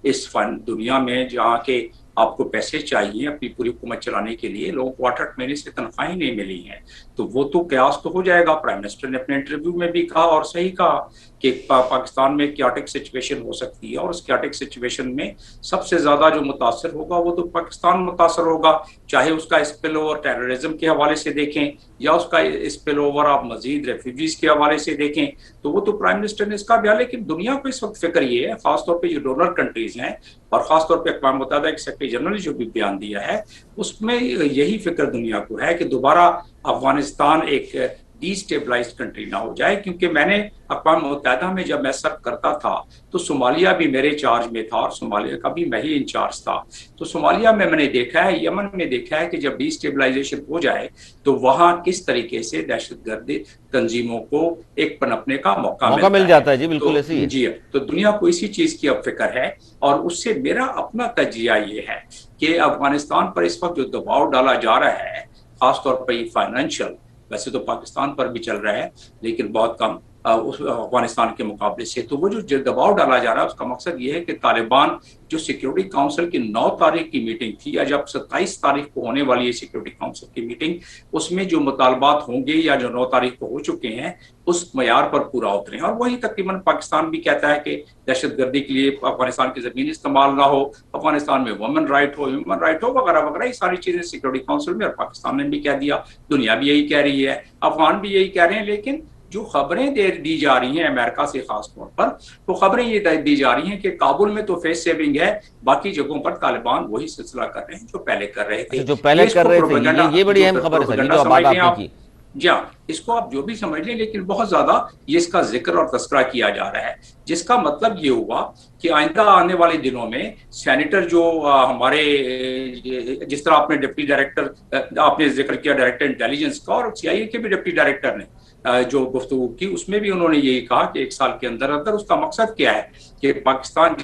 اس دنیا میں جہاں کہ آپ کو پیسے چاہیے اپنی پوری حکومت چلانے کے لیے, لوگوں کو 8 مہینے سے تنخواہیں نہیں ملی ہیں, تو وہ تو قیاس تو ہو جائے گا. پرائم منسٹر نے اپنے انٹرویو میں بھی کہا اور صحیح کہا کہ پاکستان میں کیوٹک سچویشن ہو سکتی ہے، اور اس کیوٹک سچویشن میں سب سے زیادہ جو متاثر ہوگا وہ تو پاکستان متاثر ہوگا، چاہے اس کا اسپل اوور ٹیررزم کے حوالے سے دیکھیں یا اس کا اسپل اوور آپ مزید ریفیوجیز کے حوالے سے دیکھیں، تو وہ تو پرائم منسٹر نے اس کا بیان، لیکن دنیا کو اس وقت فکر یہ ہے، خاص طور پہ جو ڈونر کنٹریز ہیں اور خاص طور پہ اقوام متحدہ کے سیکرٹری جنرل نے جو بھی بیان دیا ہے، اس میں یہی فکر دنیا کو ہے کہ دوبارہ افغانستان ایک ڈی اسٹیبلائزڈ کنٹری نہ ہو جائے، کیونکہ میں نے اقوام متحدہ میں جب میں سرو کرتا تھا تو صومالیہ بھی میرے چارج میں تھا، اور صومالیہ کا بھی میں ہی انچارج تھا، تو صومالیہ میں نے دیکھا ہے، یمن میں دیکھا ہے کہ جب ڈی اسٹیبلائزیشن ہو جائے تو وہاں کس طریقے سے دہشت گرد تنظیموں کو ایک پنپنے کا موقع مل جاتا ہے۔ جی بالکل ایسے ہی جی، تو دنیا کو اسی چیز کی اب فکر ہے، اور اس سے میرا اپنا تجزیہ یہ ہے کہ افغانستان پر اس وقت جو دباؤ ڈالا جا رہا ہے، خاص طور پر یہ فائنینشیل، ویسے تو پاکستان پر بھی چل رہا ہے لیکن بہت کم اس افغانستان کے مقابلے سے، تو وہ جو دباؤ ڈالا جا رہا ہے اس کا مقصد یہ ہے کہ طالبان جو سیکیورٹی کاؤنسل کی 9 تاریخ کی میٹنگ تھی، یا جب 27 تاریخ کو ہونے والی ہے سیکیورٹی کاؤنسل کی میٹنگ، اس میں جو مطالبات ہوں گے یا جو 9 تاریخ کو ہو چکے ہیں اس معیار پر پورا اتریں، اور وہی تقریباً پاکستان بھی کہتا ہے کہ دہشت گردی کے لیے افغانستان کی زمین استعمال نہ ہو، افغانستان میں وومن رائٹ ہو، ہیومن رائٹ ہو، وغیرہ وغیرہ، یہ ساری چیزیں سیکیورٹی کاؤنسل میں، اور پاکستان نے بھی کہہ دیا، دنیا بھی یہی کہہ رہی ہے، افغان بھی یہی کہہ رہے ہیں، لیکن جو خبریں دی جا رہی ہیں امریکہ سے خاص طور پر، وہ خبریں یہ دی جا رہی ہیں کہ کابل میں تو فیس سیونگ ہے، باقی جگہوں پر طالبان وہی سلسلہ کر رہے ہیں جو پہلے کر رہے تھے، جو پہلے کر رہے تھے۔ یہ بڑی اہم خبر ہے سر، جو بات آپ نے کی۔ جی ہاں، اس کو آپ جو بھی سمجھ لیں، لیکن بہت زیادہ یہ اس کا ذکر اور تذکرہ کیا جا رہا ہے، جس کا مطلب یہ ہوا کہ آئندہ آنے والے دنوں میں سینیٹر جو ہمارے، جس طرح آپ نے ڈپٹی ڈائریکٹر آپ نے ذکر کیا ڈائریکٹر انٹیلیجنس کا، اور سی آئی اے کے بھی ڈپٹی ڈائریکٹر نے جو گفتگو کی، اس میں بھی انہوں نے یہی کہا کہ 1 سال کے اندر اندر اس کا مقصد کیا ہے کہ پاکستان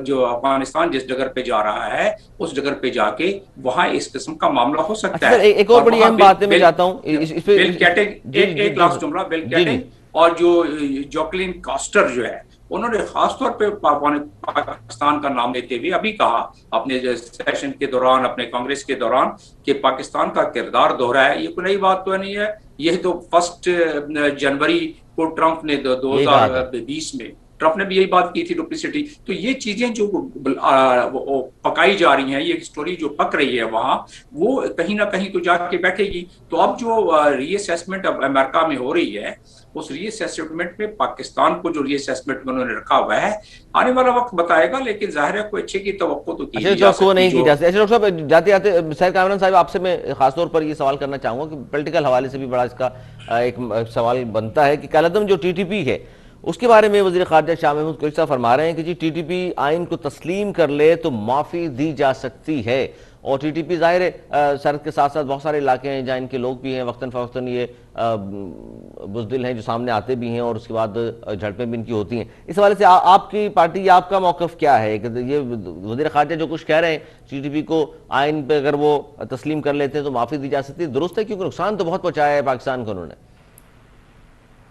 جو افغانستان جس جگہ پہ جا رہا ہے اس جگہ پہ جا کے وہاں اس قسم کا معاملہ ہو سکتا ہے۔ ایک اور بڑی اہم بات ہے، میں چاہتا ہوں بل کیٹنگ، ایک لاسٹ جملہ، بل کیٹنگ اور جو جوکلین کاسٹر جو ہے، انہوں نے خاص طور پہ پاکستان کا نام لیتے ہوئے ابھی کہا اپنے سیشن کے دوران، اپنے کانگریس کے دوران، کہ پاکستان کا کردار دوہرا ہے۔ یہ کوئی نئی بات تو نہیں ہے، یہ تو 1 جنوری کو ٹرمپ نے 2020 میں ٹرمپ نے بھی یہی بات کی تھی، ڈپلیسٹی۔ تو یہ چیزیں جو پکائی جا رہی ہیں، یہ سٹوری جو پک رہی ہے وہاں، وہ کہیں نہ کہیں تو جا کے بیٹھے گی۔ تو اب جو ری اسیسمنٹ امریکہ میں ہو رہی ہے، اس ری اسیسمنٹ میں پاکستان کو جو ری اسیسمنٹ میں انہوں نے رکھا ہوا ہے، آنے والا وقت بتائے گا، لیکن ظاہر ہے کوئی اچھے کی توقع تو کی نہیں جا سکتی۔ نہیں کی جا سکتی۔ ڈاکٹر صاحب جاتے جاتے سیر کامران صاحب، آپ سے میں خاص طور پر یہ سوال کرنا چاہوں گا کہ پولیٹیکل حوالے سے بھی بڑا اس کا ایک سوال بنتا ہے کہ کالعدم جو ٹی ٹی پی ہے اس کے بارے میں وزیر خارجہ شاہ محمود قریشی صاحب فرما رہے ہیں کہ جی ٹی ٹی پی آئین کو تسلیم کر لے تو معافی دی جا سکتی ہے، اور ٹی ٹی پی ظاہر ہے سرحد کے ساتھ ساتھ بہت سارے علاقے ہیں جہاں ان کے لوگ بھی ہیں، وقتاً فوقتاً یہ بزدل ہیں جو سامنے آتے بھی ہیں، اور اس کے بعد جھڑپیں بھی ان کی ہوتی ہیں۔ اس حوالے سے آپ کی پارٹی یا آپ کا موقف کیا ہے کہ یہ وزیر خارجہ جو کچھ کہہ رہے ہیں ٹی ٹی پی کو آئین پہ اگر وہ تسلیم کر لیتے ہیں تو معافی دی جا سکتی ہے، درست ہے؟ کیونکہ نقصان تو بہت پہنچایا ہے پاکستان کو انہوں نے۔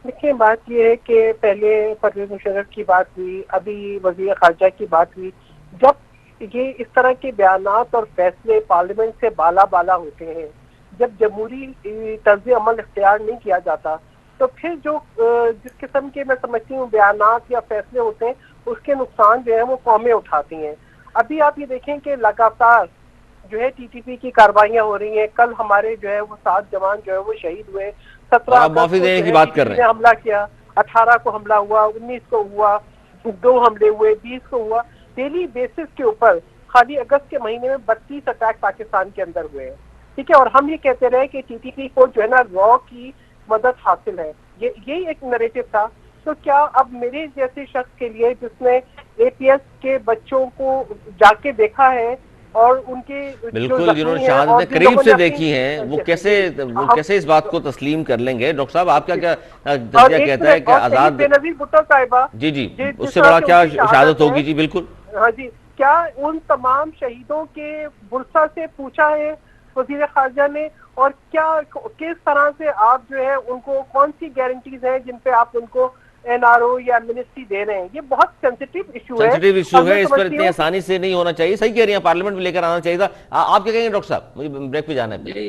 دیکھیں، بات یہ ہے کہ پہلے پرویز مشرف کی بات ہوئی، ابھی وزیر خارجہ کی بات ہوئی، جب یہ اس طرح کے بیانات اور فیصلے پارلیمنٹ سے بالا ہوتے ہیں، جب جمہوری طرز عمل اختیار نہیں کیا جاتا، تو پھر جو جس قسم کے میں سمجھتی ہوں بیانات یا فیصلے ہوتے ہیں، اس کے نقصان جو ہے وہ قومیں اٹھاتی ہیں۔ ابھی آپ یہ دیکھیں کہ لگاتار جو ہے ٹی ٹی پی کی کاروائیاں ہو رہی ہیں، کل ہمارے جو ہے وہ 7 جوان جو ہے وہ شہید ہوئے، 17 معافی دینے کی بات کر رہے ہیں، حملہ کیا، 18 کو حملہ ہوا، 19 کو ہوا، 2 حملے ہوئے، 20 کو ہوا، ڈیلی بیسس کے اوپر خالی اگست کے مہینے میں 32 اٹیک پاکستان کے اندر ہوئے ہیں، ٹھیک ہے، اور ہم یہ کہتے رہے کہ ٹی ٹی پی کو جو ہے نا را کی مدد حاصل ہے، یہی ایک نریٹو تھا۔ تو کیا اب میرے جیسے شخص کے لیے جس نے اے پی ایس کے بچوں کو جا کے دیکھا ہے اور ان کے بالکل جنہوں نے شہادتیں قریب سے دیکھی ہیں، وہ کیسے اس بات کو تسلیم کر لیں گے؟ ڈاکٹر صاحب آپ کیا تجزیہ کہتا ہے کہ آزاد بے نظیر بھٹو صاحبہ، جی اس سے بڑا کیا شہادت ہوگی؟ جی بالکل، ہاں جی، کیا ان تمام شہیدوں کے ورثہ سے پوچھا ہے وزیر خارجہ نے؟ اور کیا کس طرح سے آپ جو ہے ان کو کون سی گارنٹیز ہیں جن پہ آپ ان کو این آر او یا منسٹری دے رہے ہیں؟ یہ بہت سینسیٹیو ایشو ہے، اس پر اتنی آسانی سے نہیں ہونا چاہیے۔ صحیح کہہ رہی ہیں، پارلیمنٹ میں لے کر آنا چاہیے تھا۔ آپ کیا کہیں گے ڈاکٹر صاحب؟ مجھے بریک پہ جانا ہے۔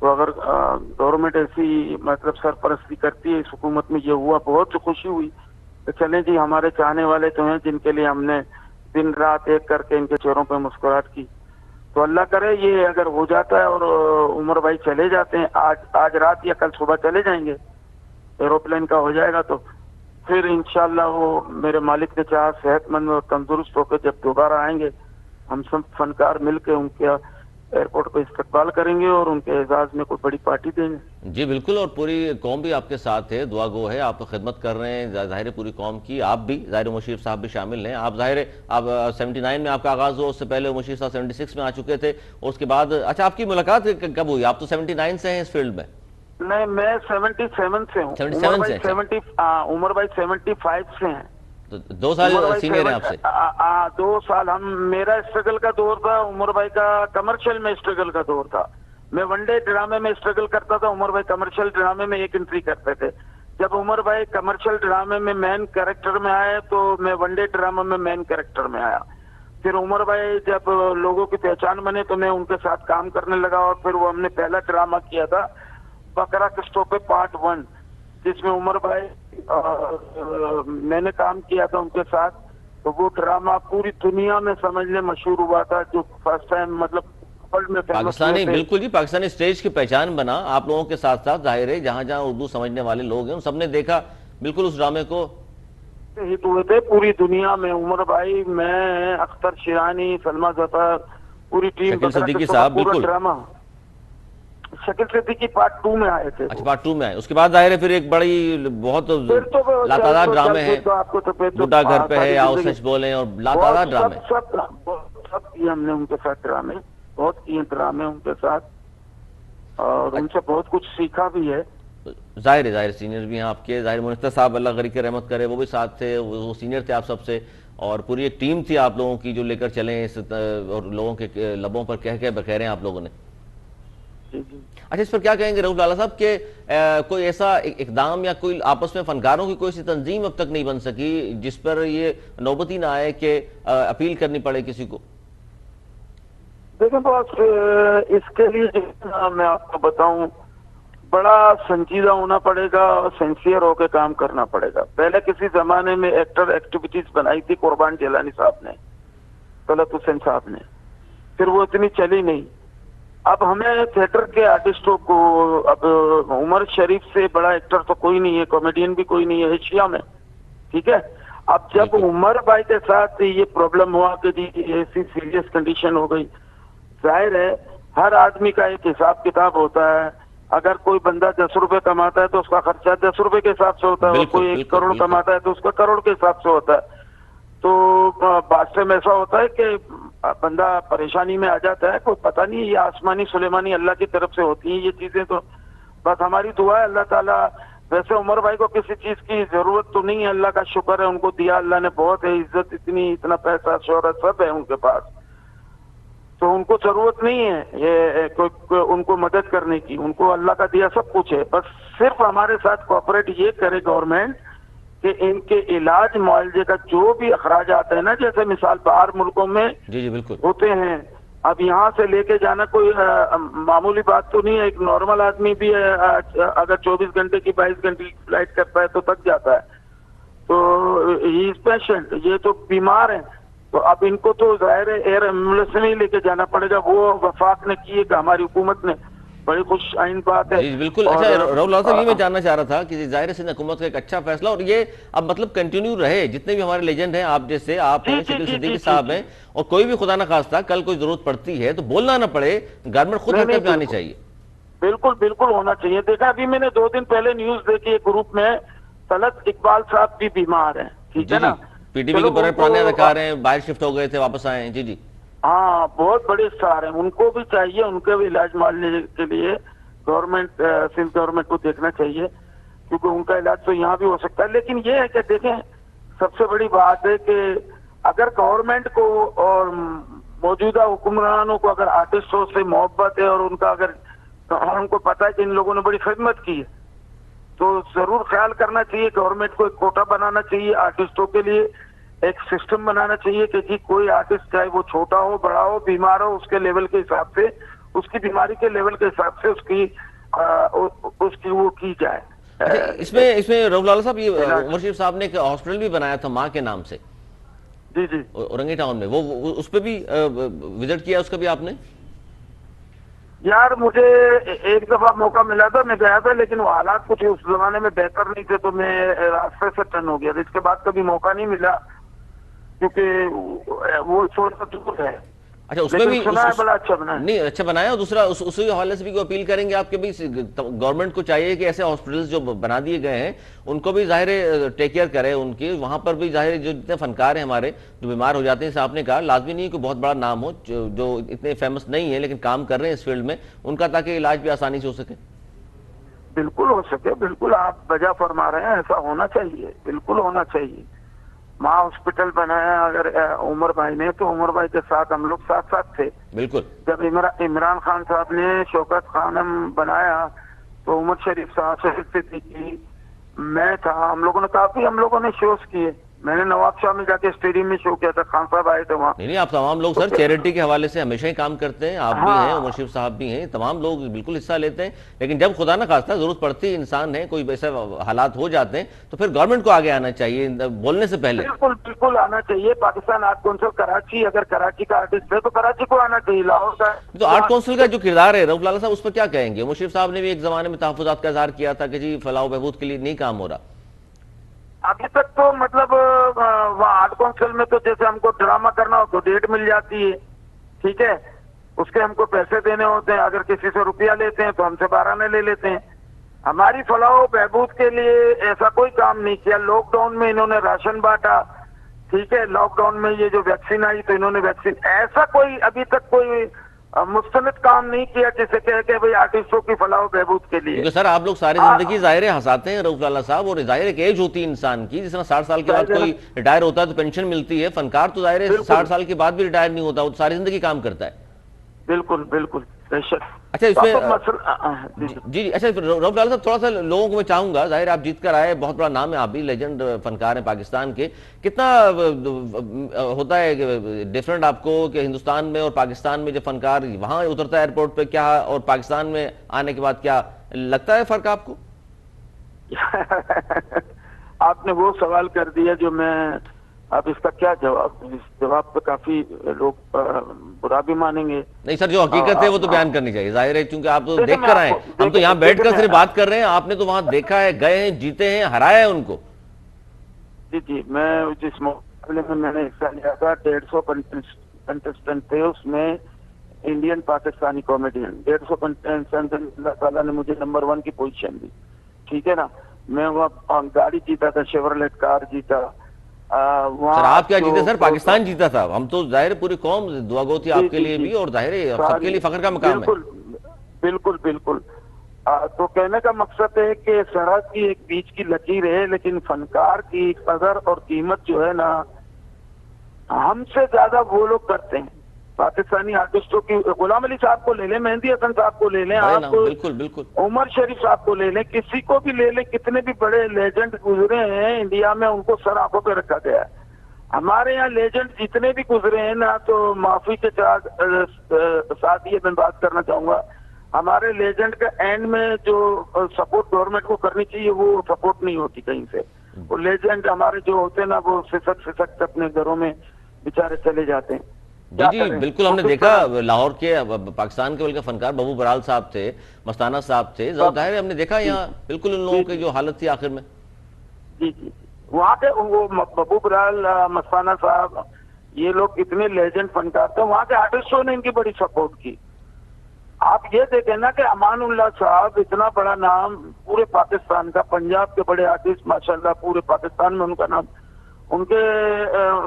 تو اگر گورنمنٹ ایسی مطلب سرپرستی کرتی ہے اس حکومت میں، یہ ہوا بہت خوشی ہوئی. تو چلیں جی، ہمارے چاہنے والے تو ہیں جن کے لیے ہم نے دن رات ایک کر کے ان کے چہروں پہ مسکراہٹ کی. تو اللہ کرے یہ اگر ہو جاتا ہے اور عمر بھائی چلے جاتے ہیں، آج رات یا کل صبح چلے جائیں گے، ایروپلین کا ہو جائے گا، تو پھر انشاءاللہ وہ میرے مالک نے چاہا صحت مند اور تندرست ہو کے جب دوبارہ آئیں گے، ہم سب فنکار مل کے ان کے ایئرپورٹ پہ استقبال کریں گے اور ان کے اعزاز میں کوئی بڑی پارٹی دیں گے. جی بالکل، اور پوری قوم بھی آپ کے ساتھ ہے، دعا گو ہے، آپ خدمت کر رہے ہیں ظاہر ہے پوری قوم کی. آپ بھی ظاہر مشیر صاحب بھی شامل ہیں. آپ ظاہر ہے آپ 79 میں آپ کا آغاز ہوا، اس سے پہلے مشیر صاحب 76 میں آ چکے تھے، اور اس کے بعد اچھا آپ کی ملاقات کب ہوئی؟ آپ تو 79 سے ہیں اس فیلڈ میں. نہیں، میں 77 سے ہوں. 77 سے؟ عمر بھائی 75 سے ہیں. تو 2 سال سینئر ہیں آپ سے. 2 سال. میرا اسٹرگل کا دور تھا، عمر بھائی کا کمرشل میں اسٹرگل کا دور تھا. میں ون ڈے ڈرامے میں اسٹرگل کرتا تھا، عمر بھائی کمرشل ڈرامے میں ایک انٹری کرتے تھے. جب عمر بھائی کمرشل ڈرامے میں مین کریکٹر میں آئے تو میں ون ڈے ڈرامے میں مین کریکٹر میں آیا. پھر عمر بھائی جب لوگوں کی پہچان بنے تو میں ان کے ساتھ کام کرنے لگا، اور پھر وہ ہم نے پہلا ڈرامہ کیا تھا بکرا قسطوں پہ پارٹ 1، جس میں عمر بھائی میں نے کام کیا تھا ان کے ساتھ. تو وہ ڈرامہ پوری دنیا میں سمجھ لیں مشہور ہوا تھا، جو فرسٹ ٹائم مطلب ورلڈ میں پاکستانی، بالکل جی، پاکستانی اسٹیج کی پہچان بنا آپ لوگوں کے ساتھ ساتھ. ظاہر ہے جہاں جہاں اردو سمجھنے والے لوگ ہیں ان سب نے دیکھا بالکل اس ڈرامے کو. ہٹ ہوئے تھے پوری دنیا میں. عمر بھائی، میں، اختر شیرانی، سلما ظفر، پوری ٹیم. شکیل صدیقی صاحب، بالکل. ڈرامہ شکیل صدیقی پارٹ 2 میں آئے تھے. اچھا، پارٹ 2 میں آئے. اس کے بعد ظاہر ہے پھر ایک بڑی بہت لاتعداد ڈرامے ہیں، بڈھا گھر پہ ہے، آؤ سچ بولیں، اور لاتعداد ڈرامے. سب کیے ہم نے ان کے ساتھ ڈرامے، بہت کیے ڈرامے ان کے ساتھ، اور ان سے بہت کچھ سیکھا بھی ہے. ظاہر سینئر بھی ہیں آپ کے. ظاہر منتظر صاحب اللہ غریب کی رحمت کرے، وہ بھی ساتھ تھے، وہ سینئر تھے آپ سب سے، اور پوری ایک ٹیم تھی آپ لوگوں کی جو لے کر چلیں اور لوگوں کے لبوں پر کہہ کے بخیریں آپ لوگوں نے. اچھا، اس پر کیا کہیں گے رؤف لالا صاحب کہ کوئی ایسا اقدام یا کوئی آپس میں فنکاروں کی کوئی سی تنظیم اب تک نہیں بن سکی جس پر یہ نوبتی نہ آئے کہ اپیل کرنی پڑے کسی کو؟ دیکھیں بس اس کے لیے میں آپ کو بتاؤں، بڑا سنجیدہ ہونا پڑے گا اور سینسیئر ہو کے کام کرنا پڑے گا. پہلے کسی زمانے میں ایکٹر ایکٹیویٹیز بنائی تھی قربان جیلانی صاحب نے، طلعت حسین صاحب نے، پھر وہ اتنی چلی نہیں. اب ہمیں تھیٹر کے آرٹسٹوں کو، اب عمر شریف سے بڑا ایکٹر تو کوئی نہیں ہے، کامیڈین بھی کوئی نہیں ہے ایشیا میں، ٹھیک ہے. اب جب عمر بھائی کے ساتھ یہ پرابلم ہوا کہ جی ایسی سیریس کنڈیشن ہو گئی، ظاہر ہے ہر آدمی کا ایک حساب کتاب ہوتا ہے. اگر کوئی بندہ 10 روپے کماتا ہے تو اس کا خرچہ 10 روپے کے حساب سے ہوتا ہے، اور کوئی 1 کروڑ کماتا ہے تو اس کا کروڑ کے حساب سے ہوتا ہے. تو بات میں ایسا ہوتا ہے کہ بندہ پریشانی میں آ جاتا ہے، کوئی پتہ نہیں، یہ آسمانی سلیمانی اللہ کی طرف سے ہوتی ہیں یہ چیزیں. تو بس ہماری دعا ہے اللہ تعالیٰ. ویسے عمر بھائی کو کسی چیز کی ضرورت تو نہیں ہے، اللہ کا شکر ہے، ان کو دیا اللہ نے بہت ہے، عزت اتنی، اتنا پیسہ شہرت سب ہے ان کے پاس، تو ان کو ضرورت نہیں ہے یہ کوئی ان کو مدد کرنے کی. ان کو اللہ کا دیا سب کچھ ہے. بس صرف ہمارے ساتھ کوآپریٹ یہ کرے گورنمنٹ کہ ان کے علاج معالجے کا جو بھی اخراجات ہیں نا، جیسے مثال باہر ملکوں میں جی بالکل ہوتے ہیں، اب یہاں سے لے کے جانا کوئی معمولی بات تو نہیں ہے. ایک نارمل آدمی بھی ہے اگر 24 گھنٹے کی 22 گھنٹے کی فلائٹ کرتا ہے تو تک جاتا ہے. تو ہی از پیشنٹ، یہ تو بیمار ہیں. تو اب ان کو تو ظاہر ایئر ایمبولینس میں ہی لے کے جانا پڑے گا. وہ وفاق نے کی ہے کہ ہماری حکومت نے، بڑی خوش آئین بات ہے. جی بالکل. اچھا رؤف لالا صاحب، یہ میں جاننا چاہ رہا تھا کہ ظاہر سندھ حکومت کا ایک اچھا فیصلہ، اور یہ اب مطلب کنٹینیو رہے، جتنے بھی ہمارے لیجنڈ ہیں آپ جیسے، آپ ہیں، شکیل صدیقی صاحب ہیں، اور کوئی بھی خدا نہ خواستہ کل کوئی ضرورت پڑتی ہے تو بولنا نہ پڑے، گورنمنٹ خود حرکت میں آنی چاہیے. بالکل بالکل ہونا چاہیے. دیکھا ابھی میں نے 2 دن پہلے نیوز دیکھی، ایک گروپ میں طلعت اقبال صاحب بھی بیمار ہیں، ٹھیک ہے نا، پی ٹی وی کے بڑے پرانے اداکار ہیں، باہر شفٹ ہو گئے تھے، واپس آئے ہیں. جی ہاں، بہت بڑے اسٹار ہیں، ان کو بھی چاہیے، ان کے بھی علاج معالجے کے لیے گورنمنٹ، سندھ گورنمنٹ کو دیکھنا چاہیے، کیونکہ ان کا علاج تو یہاں بھی ہو سکتا ہے. لیکن یہ ہے کہ دیکھیں، سب سے بڑی بات ہے کہ اگر گورنمنٹ کو اور موجودہ حکمرانوں کو اگر آرٹسٹوں سے محبت ہے اور ان کا اگر ان کو پتہ ہے کہ ان لوگوں نے بڑی خدمت کی ہے، تو ضرور خیال کرنا چاہیے. گورنمنٹ کو ایک کوٹا بنانا چاہیے آرٹسٹوں کے لیے، ایک سسٹم بنانا چاہیے کہ جی کوئی آرٹسٹ چاہے وہ چھوٹا ہو بڑا ہو بیمار ہو، اس کے لیول کے حساب سے اس کی بیماری کے لیول کے حساب سے اس کی وہ کی جائے. اس میں رؤف لالہ صاحب یہ عمر شریف صاحب نے ایک ہاسپٹل بھی بنایا تھا ماں کے نام سے جی جی اورنگی ٹاؤن میں, وہ اس پہ بھی وزٹ کیا اس کا بھی آپ نے؟ یار مجھے ایک دفعہ موقع ملا تھا, میں گیا تھا, لیکن وہ حالات کچھ اس زمانے میں بہتر نہیں تھے تو میں راستے سے ٹرن ہو گیا. اس کے بعد کبھی موقع نہیں ملا کیونکہ وہ تھوڑا سا دور ہے. اچھا اس میں بھی سنا ہے بڑا اچھا بنا ہے. نہیں اچھا بنایا. اور دوسرا اسی حوالے سے بھی کوئی اپیل کریں گے آپ کے بھی گورنمنٹ کو چاہیے کہ ایسے ہاسپٹلز جو بنا دیے گئے ہیں ان کو بھی ظاہر ٹیک کیئر کرے ان کی, وہاں پر بھی ظاہر جو جتنے فنکار ہیں ہمارے جو بیمار ہو جاتے ہیں, جیسے آپ نے کہا لازمی نہیں کہ بہت بڑا نام ہو, جو اتنے فیمس نہیں ہیں لیکن کام کر رہے ہیں اس فیلڈ میں, ان کا تاکہ علاج بھی آسانی سے ہو سکے. بالکل ہو سکے, بالکل آپ بجا فرما رہے ہیں, ایسا ہونا چاہیے, بالکل ہونا چاہیے. ماں ہاسپٹل بنایا اگر عمر بھائی نے, تو عمر بھائی کے ساتھ ہم لوگ ساتھ ساتھ تھے. بالکل جب عمران خان صاحب نے شوکت خانم بنایا تو عمر شریف صاحب سے کی, میں تھا, ہم لوگوں نے شوز کیے. میں نے نواب شاہ میں جا کے اسٹیڈیم میں شو کیا تھا, خان صاحب آئے تھے وہاں. نہیں آپ تمام لوگ سر چیریٹی کے حوالے سے ہمیشہ ہی کام کرتے ہیں, آپ بھی ہیں, عمر شریف صاحب بھی ہیں, تمام لوگ بالکل حصہ لیتے ہیں. لیکن جب خدا نہ خواستہ ضرورت پڑتی ہے, انسان ہے, کوئی ایسے حالات ہو جاتے ہیں تو پھر گورنمنٹ کو آگے آنا چاہیے بولنے سے پہلے. بالکل بالکل آنا چاہیے. پاکستان آرٹ کونسل کراچی, اگر کراچی کا آرٹسٹ ہے تو کراچی کو آنا چاہیے. لاہور کا تو آرٹ کونسل کا جو کردار ہے رؤف لالہ صاحب, اس پر کیا کہیں گے؟ عمر شریف صاحب نے بھی ایک زمانے میں تحفظات کا اظہار کیا تھا کہ جی فلاح و بہبود کے لیے نہیں کام ہو رہا. ابھی تک تو مطلب وہاں آرٹ کونسل میں تو جیسے ہم کو ڈرامہ کرنا ہو تو ڈیٹ مل جاتی ہے, ٹھیک ہے, اس کے ہم کو پیسے دینے ہوتے ہیں. اگر کسی سے روپیہ لیتے ہیں تو ہم سے 12 لے لیتے ہیں. ہماری فلاح و بہبود کے لیے ایسا کوئی کام نہیں کیا. لاک ڈاؤن میں انہوں نے راشن بانٹا, ٹھیک ہے, لاک ڈاؤن میں یہ جو ویکسین آئی تو انہوں نے ویکسین, ایسا کوئی ابھی تک کوئی مستند کام نہیں کیا جسے کہ بھئی آرٹسٹوں کی فلاح و بہبود کے لیے. کیونکہ سر آپ لوگ ساری زندگی ظاہر ہنساتے ہیں رؤف لالہ صاحب, اور ظاہر ایک ایج ہوتی ہے انسان کی, جس طرح 60 سال کے بعد کوئی ریٹائر ہوتا ہے تو پینشن ملتی ہے, فنکار تو ظاہر 60 سال کے بعد بھی ریٹائر نہیں ہوتا, وہ ساری زندگی کام کرتا ہے. بالکل بالکل. اچھا اس میں جی اچھا رؤف لالہ صاحب تھوڑا سا لوگوں کو میں چاہوں گا, ظاہر آپ جیت کر آئے, بہت بڑا نام ہے, آپ بھی لیجنڈ فنکار ہیں پاکستان کے, کتنا ہوتا ہے ڈیفرنٹ آپ کو کہ ہندوستان میں اور پاکستان میں جب فنکار وہاں اترتا ہے ایئرپورٹ پہ کیا, اور پاکستان میں آنے کے بعد کیا لگتا ہے فرق آپ کو؟ آپ نے وہ سوال کر دیا جو میں اب اس کا کیا جواب, اس جواب پہ کافی لوگ برا بھی مانیں گے. نہیں سر جو حقیقت ہے وہ تو بیان کرنی چاہیے, ظاہر ہے چونکہ آپ تو دیکھ کر آئے, ہم تو یہاں بیٹھ کر صرف بات کر رہے ہیں, آپ نے تو وہاں دیکھا ہے, گئے ہیں, جیتے ہیں, ہرایا ہے ان کو. جی جی میں جس مقابلے میں نے حصہ لیا تھا 150 کنٹسٹنٹ تھے, اس میں انڈین پاکستانی کامیڈین 150 کنٹسٹنٹ, اللہ تعالیٰ نے مجھے نمبر 1 کی پوزیشن دی, ٹھیک ہے نا. میں وہاں گاڑی جیتا تھا, شیورلیٹ کار جیتا. سر آپ کیا جیتے سر؟ پاکستان جیتا تھا. ہم تو ظاہر پوری قوم دعا گو تھی آپ کے لیے بھی, اور ظاہر سب کے لیے فخر کا مقام ہے. بالکل بالکل. تو کہنے کا مقصد ہے کہ سرحد کی ایک بیچ کی لکیر ہے, لیکن فنکار کی قدر اور قیمت جو ہے نا ہم سے زیادہ وہ لوگ کرتے ہیں. پاکستانی آرٹسٹوں کی غلام علی صاحب کو لے لیں, مہندی حسن صاحب کو لے لیں, آپ بالکل بالکل, عمر شریف صاحب کو لے لیں, کسی کو بھی لے لیں, کتنے بھی بڑے لیجنڈ گزرے ہیں انڈیا میں, ان کو سر آنکھوں پہ رکھا گیا ہے. ہمارے یہاں لیجنڈ جتنے بھی گزرے ہیں نا, تو معافی کے ساتھ یہ میں بات کرنا چاہوں گا, ہمارے لیجنڈ کا اینڈ میں جو سپورٹ گورنمنٹ کو کرنی چاہیے وہ سپورٹ نہیں ہوتی کہیں سے. وہ لیجنڈ ہمارے جو ہوتے ہیں نا وہ سسک اپنے گھروں میں بیچارے چلے جاتے ہیں. جی جی بالکل, ہم نے دیکھا لاہور کے پاکستان کے بلکہ فنکار ببو برال صاحب تھے, مستانہ صاحب تھے, ظاہر ہم نے دیکھا یہاں بالکل ان لوگوں کی جو حالت تھی آخر میں. جی جی وہاں کے وہ ببو برال, مستانہ صاحب, یہ لوگ اتنے لیجنڈ فنکار تھے, وہاں کے آرٹسٹوں نے ان کی بڑی سپورٹ کی. آپ یہ دیکھیں نا کہ امان اللہ صاحب اتنا بڑا نام پورے پاکستان کا, پنجاب کے بڑے آرٹسٹ ماشاءاللہ پورے پاکستان میں ان کا نام, ان کے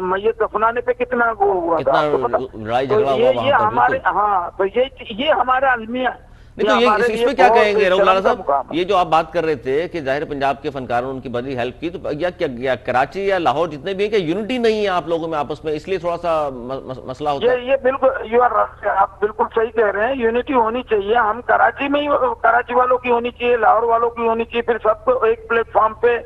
میت دفنانے پہ کتنا وہ ہوا تھا, یہ ہمارے, ہاں تو یہ ہمارا المیہ. نہیں تو اس پہ کیا کہیں گے رؤف لالہ صاحب؟ یہ جو آپ بات کر رہے تھے کہ ظاہر پنجاب کے فنکاروں نے ان کی بڑی ہیلپ کی, تو یا کراچی یا لاہور جتنے بھی ہیں کہ یونٹی نہیں ہے آپ لوگوں میں آپس میں, اس لیے تھوڑا سا مسئلہ ہوتا ہے؟ یہ بالکل آپ بالکل صحیح کہہ رہے ہیں, یونٹی ہونی چاہیے. ہم کراچی میں ہی, کراچی والوں کی ہونی چاہیے, لاہور والوں کی ہونی چاہیے, پھر سب کو ایک پلیٹ فارم پہ,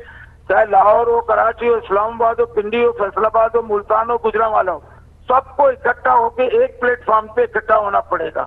چاہے لاہور ہو, کراچی ہو, اسلام آباد ہو, پنڈی ہو, فیصل آباد ہو, ملتان ہو, گجرانوالہ ہو, سب کو اکٹھا ہو کے ایک پلیٹ فارم پہ اکٹھا ہونا پڑے گا.